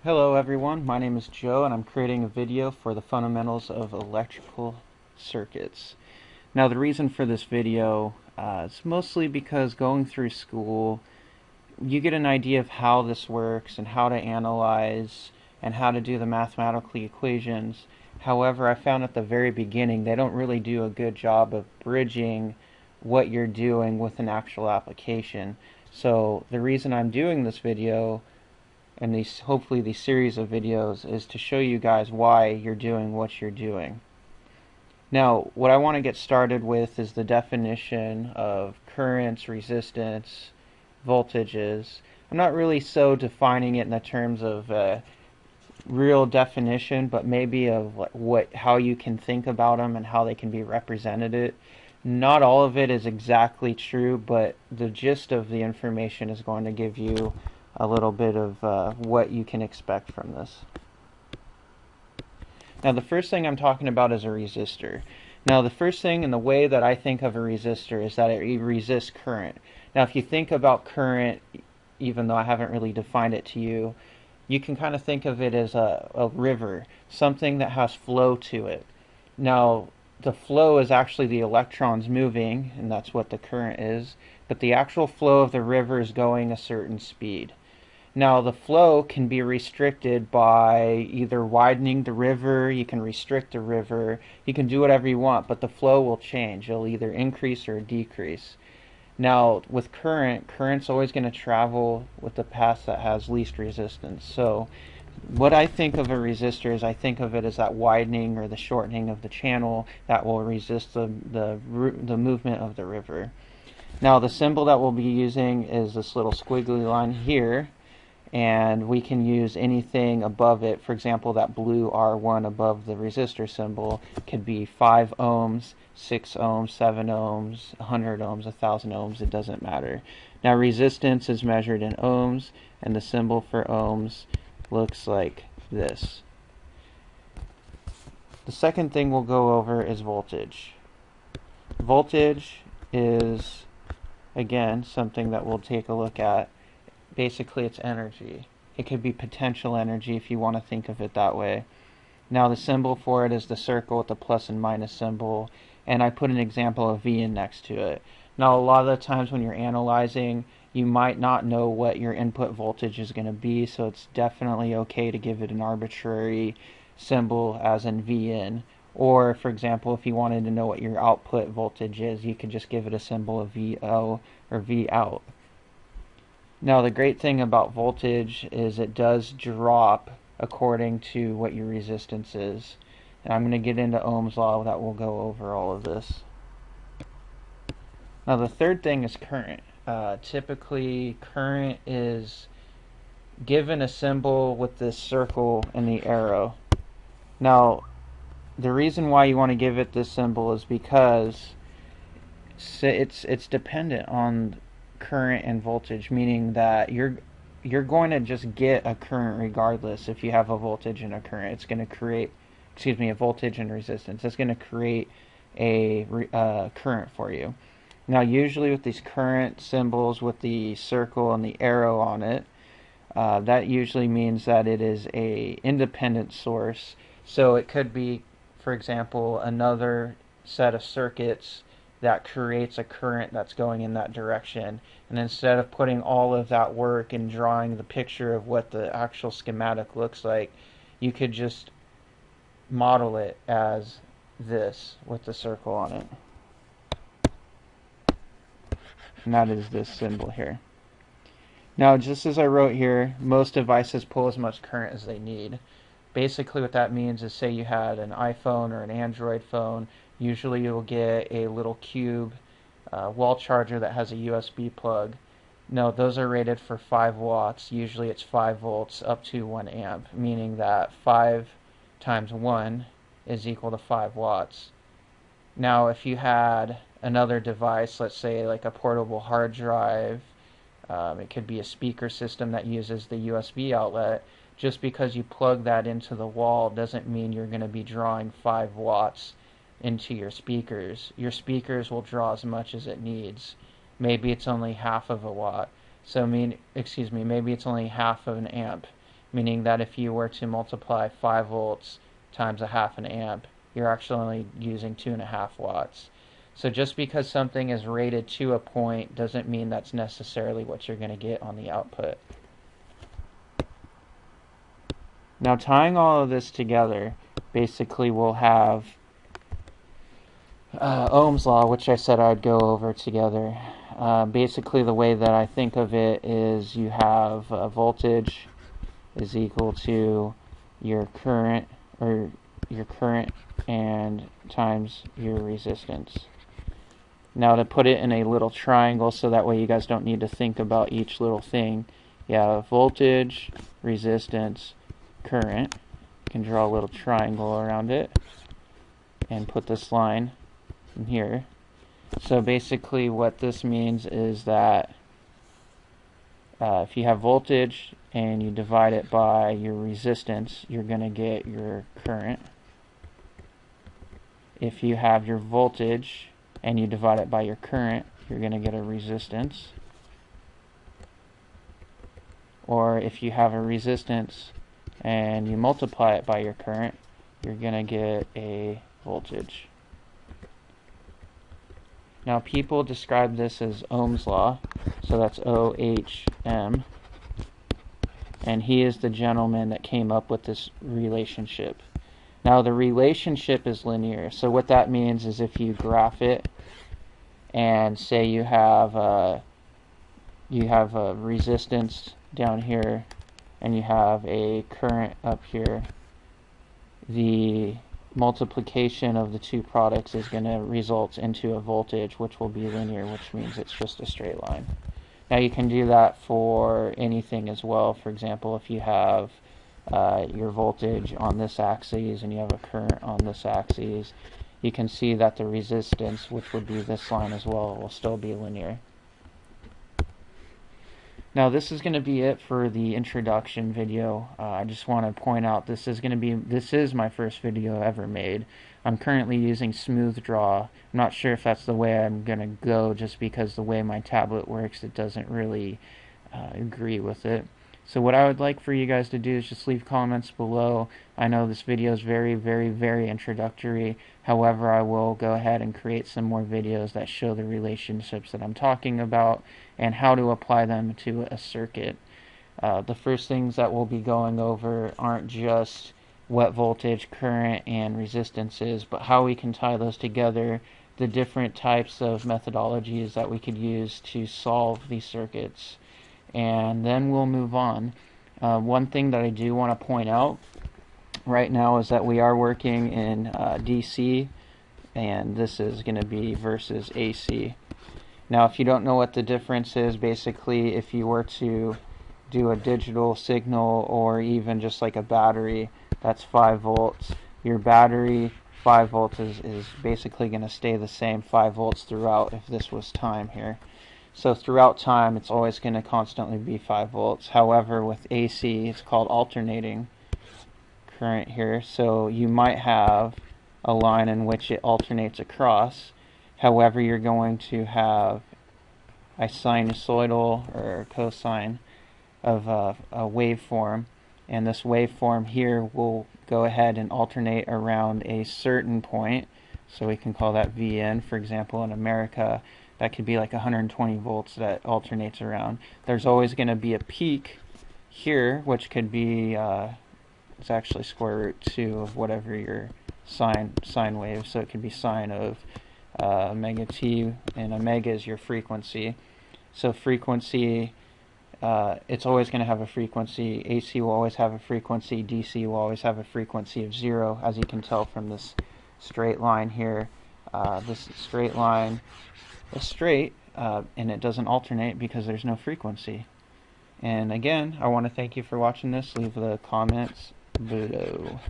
Hello everyone, my name is Joe and I'm creating a video for the fundamentals of electrical circuits. Now the reason for this video is mostly because going through school you get an idea of how this works and how to analyze and how to do the mathematical equations. However, I found at the very beginning they don't really do a good job of bridging what you're doing with an actual application. So the reason I'm doing this video and hopefully these series of videos is to show you guys why you're doing what you're doing. Now, what I want to get started with is the definition of currents, resistance, voltages. I'm not really so defining it in the terms of real definition, but maybe of how you can think about them and how they can be represented. Not all of it is exactly true, but the gist of the information is going to give you a little bit of what you can expect from this. Now the first thing I'm talking about is a resistor. Now the first thing and the way that I think of a resistor is that it resists current. Now if you think about current, even though I haven't really defined it to you, you can kind of think of it as a river, something that has flow to it. Now the flow is actually the electrons moving, and that's what the current is, but the actual flow of the river is going a certain speed. Now the flow can be restricted by either widening the river, you can restrict the river, you can do whatever you want, but the flow will change. It'll either increase or decrease. Now with current's always going to travel with the path that has least resistance. So what I think of a resistor is I think of it as that widening or the shortening of the channel that will resist the movement of the river. Now the symbol that we'll be using is this little squiggly line here, and we can use anything above it. For example, that blue R1 above the resistor symbol could be 5 ohms, 6 ohms, 7 ohms, 100 ohms, 1000 ohms, it doesn't matter. Now resistance is measured in ohms, and the symbol for ohms looks like this. The second thing we'll go over is voltage. Voltage is, again, something that we'll take a look at. Basically it's energy. It could be potential energy if you want to think of it that way. Now the symbol for it is the circle with the plus and minus symbol, and I put an example of V in next to it. Now a lot of the times when you're analyzing, you might not know what your input voltage is going to be, so it's definitely okay to give it an arbitrary symbol as in VN. Or for example, if you wanted to know what your output voltage is, you could just give it a symbol of VO or Vout. Now the great thing about voltage is it does drop according to what your resistance is. And I'm going to get into Ohm's law that will go over all of this. Now the third thing is current. Typically current is given a symbol with this circle and the arrow. Now the reason why you want to give it this symbol is because it's dependent on current and voltage, meaning that you're going to just get a current regardless. If you have a voltage and a current, it's going to create, a voltage and resistance. It's going to create a current for you. Now usually with these current symbols with the circle and the arrow on it, that usually means that it is a independent source. So it could be, for example, another set of circuits that creates a current that's going in that direction. And instead of putting all of that work and drawing the picture of what the actual schematic looks like, you could just model it as this with the circle on it. And that is this symbol here. Now just as I wrote here, most devices pull as much current as they need. Basically what that means is, say you had an iPhone or an Android phone, usually you'll get a little cube wall charger that has a USB plug. No, those are rated for 5 watts. Usually it's 5 volts up to 1 amp, meaning that 5 times 1 is equal to 5 watts. Now if you had another device, let's say like a portable hard drive, it could be a speaker system that uses the USB outlet, just because you plug that into the wall doesn't mean you're going to be drawing 5 watts into your speakers. Your speakers will draw as much as it needs. Maybe it's only half of a watt. So maybe it's only half of an amp. meaning that if you were to multiply 5 volts times a half an amp, you're actually only using 2.5 watts. So just because something is rated to a point doesn't mean that's necessarily what you're going to get on the output. Now, tying all of this together, basically we'll have Ohm's law, which I said I'd go over together. Basically the way that I think of it is you have voltage is equal to your current, or your current, and times your resistance. Now, to put it in a little triangle so that way you guys don't need to think about each little thing, you have voltage, resistance, current. You can draw a little triangle around it and put this line in here. So basically what this means is that if you have voltage and you divide it by your resistance, you're going to get your current. If you have your voltage and you divide it by your current, you're going to get a resistance. Or if you have a resistance and you multiply it by your current, you're going to get a voltage. Now, people describe this as Ohm's law, so that's O-H-M, and he is the gentleman that came up with this relationship. Now, the relationship is linear, so what that means is if you graph it and say you have a resistance down here and you have a current up here, the multiplication of the two products is going to result into a voltage, which will be linear, which means it's just a straight line. Now, you can do that for anything as well. For example, if you have your voltage on this axis and you have a current on this axis, you can see that the resistance, which would be this line as well, will still be linear. Now, this is going to be it for the introduction video. I just want to point out this is my first video ever made. I'm currently using SmoothDraw. I'm not sure if that's the way I'm going to go, just because the way my tablet works, it doesn't really agree with it. So what I would like for you guys to do is just leave comments below. I know this video is very, very, very introductory. However, I will go ahead and create some more videos that show the relationships that I'm talking about and how to apply them to a circuit. The first things that we'll be going over aren't just what voltage, current, and resistance is, but how we can tie those together, the different types of methodologies that we could use to solve these circuits. And then we'll move on. One thing that I do want to point out right now is that we are working in DC, and this is going to be versus AC. Now, if you don't know what the difference is, basically if you were to do a digital signal or even just like a battery, that's 5 volts. Your battery, 5 volts, is basically going to stay the same 5 volts throughout if this was time here. So throughout time, it's always going to constantly be 5 volts. However, with AC, it's called alternating current here. So you might have a line in which it alternates across. However, you're going to have a sinusoidal or cosine of a waveform. And this waveform here will go ahead and alternate around a certain point. So we can call that Vn. For example, in America, that could be like 120 volts that alternates around. There's always going to be a peak here, which could be, it's actually square root 2 of whatever your sine wave. So it could be sine of omega t, and omega is your frequency. So frequency, it's always going to have a frequency. AC will always have a frequency. DC will always have a frequency of 0, as you can tell from this straight line here. This straight line is straight, and it doesn't alternate because there's no frequency. And again, I want to thank you for watching this. Leave the comments below.